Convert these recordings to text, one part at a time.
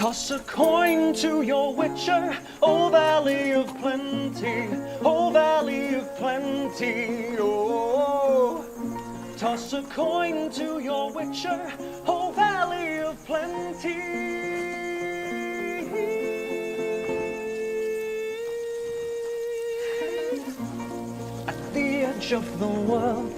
Toss a coin to your witcher, O Valley of Plenty, O Valley of Plenty, oh. Toss a coin to your witcher, O Valley of Plenty. At the edge of the world,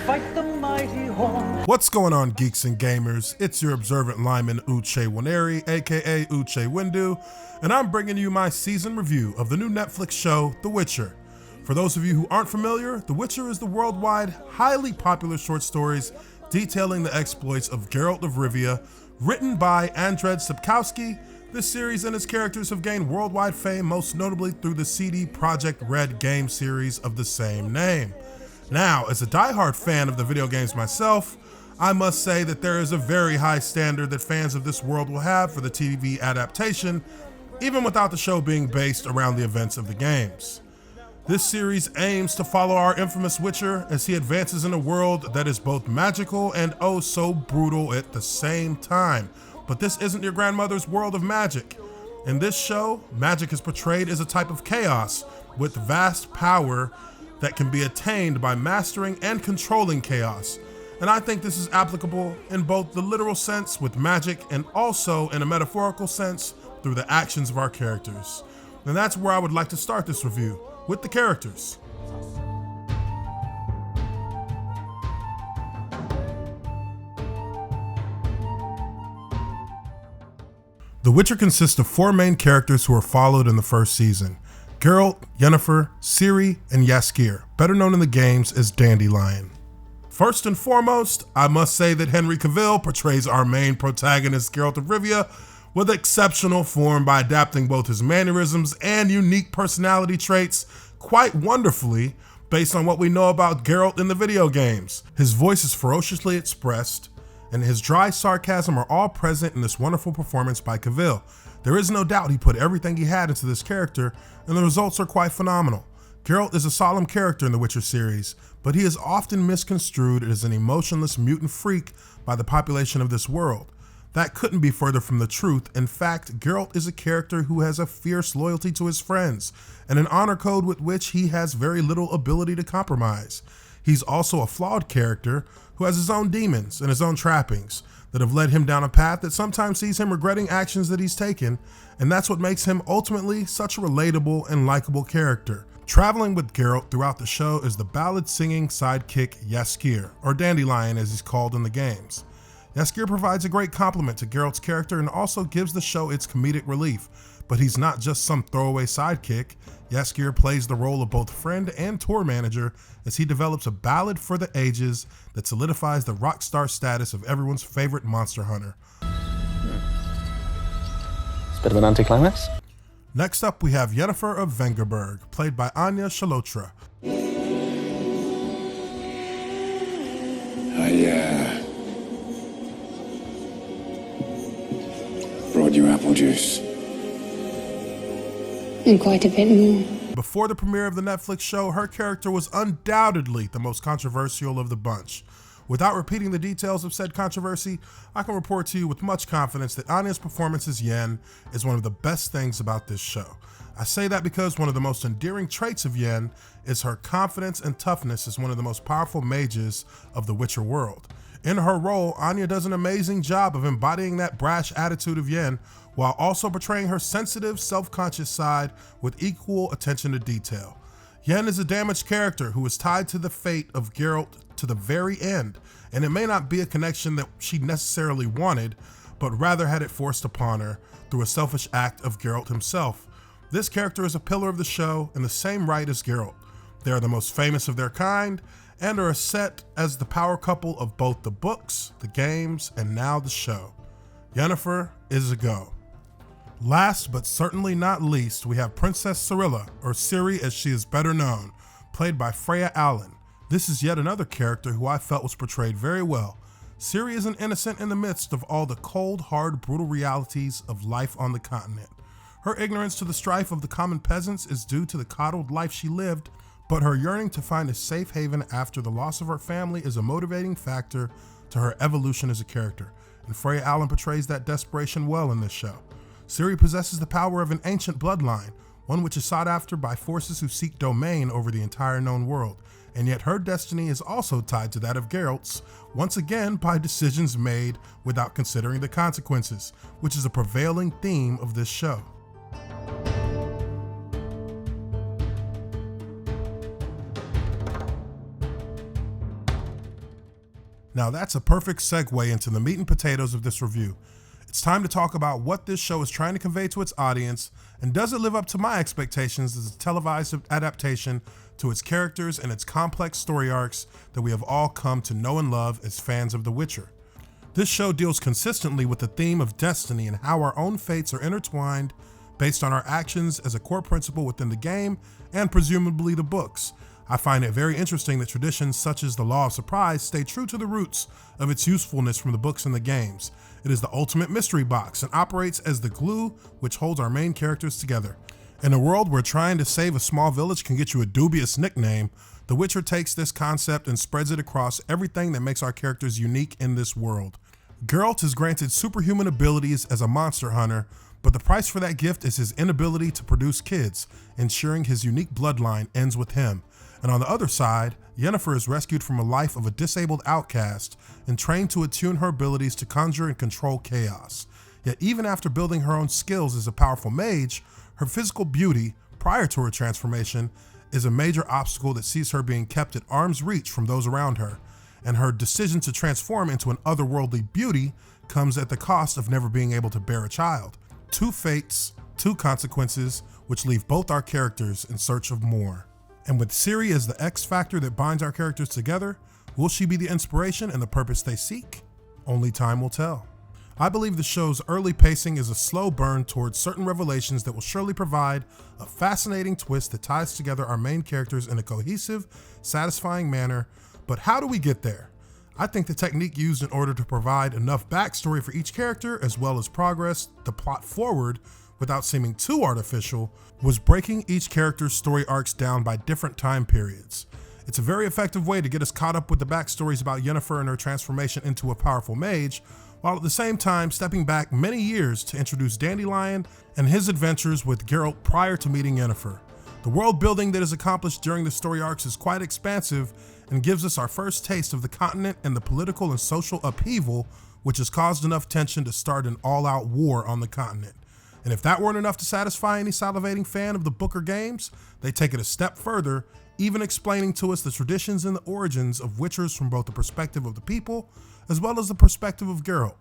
fight the mighty horn. What's going on, geeks and gamers? It's your observant lineman Uche Waneri, aka Uche Windu, and I'm bringing you my season review of the new Netflix show, The Witcher. For those of you who aren't familiar, The Witcher is the worldwide, highly popular short stories detailing the exploits of Geralt of Rivia, written by Andrzej Sapkowski. This series and its characters have gained worldwide fame, most notably through the CD Projekt Red game series of the same name. Now, as a diehard fan of the video games myself, I must say that there is a very high standard that fans of this world will have for the TV adaptation, even without the show being based around the events of the games. This series aims to follow our infamous Witcher as he advances in a world that is both magical and oh so brutal at the same time. But this isn't your grandmother's world of magic. In this show, magic is portrayed as a type of chaos with vast power that can be attained by mastering and controlling chaos. And I think this is applicable in both the literal sense with magic and also in a metaphorical sense through the actions of our characters. And that's where I would like to start this review, with the characters. The Witcher consists of four main characters who are followed in the first season: Geralt, Yennefer, Ciri, and Jaskier, better known in the games as Dandelion. First and foremost, I must say that Henry Cavill portrays our main protagonist, Geralt of Rivia, with exceptional form by adapting both his mannerisms and unique personality traits quite wonderfully based on what we know about Geralt in the video games. His voice is ferociously expressed, and his dry sarcasm are all present in this wonderful performance by Cavill. There is no doubt he put everything he had into this character, and the results are quite phenomenal. Geralt is a solemn character in the Witcher series, but he is often misconstrued as an emotionless mutant freak by the population of this world. That couldn't be further from the truth. In fact, Geralt is a character who has a fierce loyalty to his friends, and an honor code with which he has very little ability to compromise. He's also a flawed character who has his own demons and his own trappings that have led him down a path that sometimes sees him regretting actions that he's taken, and that's what makes him ultimately such a relatable and likable character. Traveling with Geralt throughout the show is the ballad-singing sidekick Jaskier, or Dandelion as he's called in the games. Jaskier provides a great compliment to Geralt's character and also gives the show its comedic relief, but he's not just some throwaway sidekick. Jaskier plays the role of both friend and tour manager as he develops a ballad for the ages that solidifies the rock star status of everyone's favorite monster hunter. It's a bit of an anticlimax. Next up, we have Yennefer of Vengerberg, played by Anya Chalotra. I brought you apple juice. And quite a bit more. Before the premiere of the Netflix show, her character was undoubtedly the most controversial of the bunch. Without repeating the details of said controversy, I can report to you with much confidence that Anya's performance as Yen is one of the best things about this show. I say that because one of the most endearing traits of Yen is her confidence and toughness as one of the most powerful mages of the Witcher world. In her role, Anya does an amazing job of embodying that brash attitude of Yen while also portraying her sensitive, self-conscious side with equal attention to detail. Yen is a damaged character who is tied to the fate of Geralt to the very end, and it may not be a connection that she necessarily wanted, but rather had it forced upon her through a selfish act of Geralt himself. This character is a pillar of the show in the same right as Geralt. They are the most famous of their kind, and are set as the power couple of both the books, the games, and now the show. Yennefer is a go. Last but certainly not least, we have Princess Cirilla, or Ciri as she is better known, played by Freya Allan. This is yet another character who I felt was portrayed very well. Ciri is an innocent in the midst of all the cold, hard, brutal realities of life on the continent. Her ignorance to the strife of the common peasants is due to the coddled life she lived, but her yearning to find a safe haven after the loss of her family is a motivating factor to her evolution as a character, and Freya Allan portrays that desperation well in this show. Ciri possesses the power of an ancient bloodline, one which is sought after by forces who seek domain over the entire known world, and yet her destiny is also tied to that of Geralt's, once again by decisions made without considering the consequences, which is a prevailing theme of this show. Now that's a perfect segue into the meat and potatoes of this review. It's time to talk about what this show is trying to convey to its audience, and does it live up to my expectations as a televised adaptation to its characters and its complex story arcs that we have all come to know and love as fans of The Witcher. This show deals consistently with the theme of destiny and how our own fates are intertwined based on our actions as a core principle within the game and presumably the books. I find it very interesting that traditions such as the Law of Surprise stay true to the roots of its usefulness from the books and the games. It is the ultimate mystery box and operates as the glue which holds our main characters together. In a world where trying to save a small village can get you a dubious nickname, The Witcher takes this concept and spreads it across everything that makes our characters unique in this world. Geralt is granted superhuman abilities as a monster hunter, but the price for that gift is his inability to produce kids, ensuring his unique bloodline ends with him. And on the other side, Yennefer is rescued from a life of a disabled outcast and trained to attune her abilities to conjure and control chaos. Yet even after building her own skills as a powerful mage, her physical beauty, prior to her transformation, is a major obstacle that sees her being kept at arm's reach from those around her, and her decision to transform into an otherworldly beauty comes at the cost of never being able to bear a child. Two fates, two consequences, which leave both our characters in search of more. And with Ciri as the X factor that binds our characters together, will she be the inspiration and the purpose they seek? Only time will tell. I believe the show's early pacing is a slow burn towards certain revelations that will surely provide a fascinating twist that ties together our main characters in a cohesive, satisfying manner. But how do we get there? I think the technique used in order to provide enough backstory for each character as well as progress the plot forward without seeming too artificial was breaking each character's story arcs down by different time periods. It's a very effective way to get us caught up with the backstories about Yennefer and her transformation into a powerful mage, while at the same time stepping back many years to introduce Dandelion and his adventures with Geralt prior to meeting Yennefer. The world building that is accomplished during the story arcs is quite expansive and gives us our first taste of the continent and the political and social upheaval which has caused enough tension to start an all-out war on the continent. And if that weren't enough to satisfy any salivating fan of the book or games, they take it a step further, even explaining to us the traditions and the origins of Witchers from both the perspective of the people as well as the perspective of Geralt.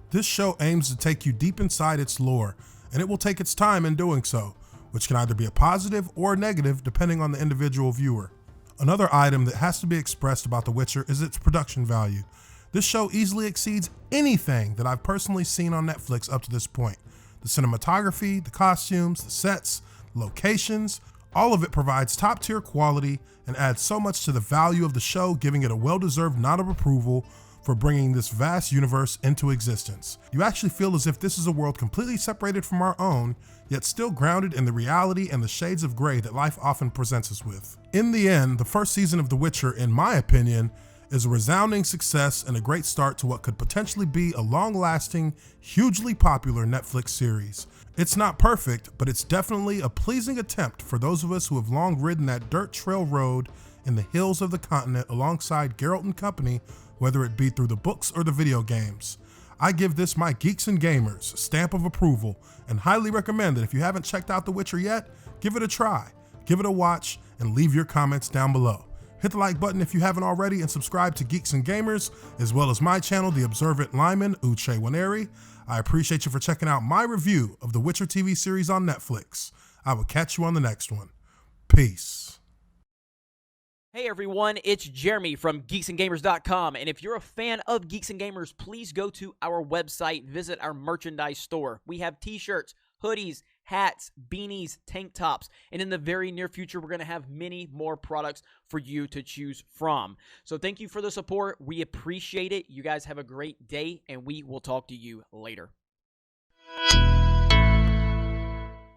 This show aims to take you deep inside its lore, and it will take its time in doing so, which can either be a positive or a negative depending on the individual viewer. Another item that has to be expressed about The Witcher is its production value. This show easily exceeds anything that I've personally seen on Netflix up to this point. The cinematography, the costumes, the sets, the locations, all of it provides top tier quality and adds so much to the value of the show, giving it a well-deserved nod of approval for bringing this vast universe into existence. You actually feel as if this is a world completely separated from our own, yet still grounded in the reality and the shades of gray that life often presents us with. In the end, the first season of The Witcher, in my opinion, is a resounding success and a great start to what could potentially be a long-lasting, hugely popular Netflix series. It's not perfect, but it's definitely a pleasing attempt for those of us who have long ridden that dirt trail road in the hills of the continent alongside Geralt and company, whether it be through the books or the video games. I give this my Geeks and Gamers stamp of approval and highly recommend that if you haven't checked out The Witcher yet, give it a try, give it a watch, and leave your comments down below. Hit the like button if you haven't already and subscribe to Geeks and Gamers, as well as my channel, The Observant Lyman Uche Waneri. I appreciate you for checking out my review of The Witcher TV series on Netflix. I will catch you on the next one. Peace. Hey everyone, it's Jeremy from geeksandgamers.com, and if you're a fan of Geeks and Gamers, please go to our website, visit our merchandise store. We have t-shirts, hoodies, hats, beanies, tank tops, and in the very near future, we're going to have many more products for you to choose from. So thank you for the support. We appreciate it. You guys have a great day, and we will talk to you later.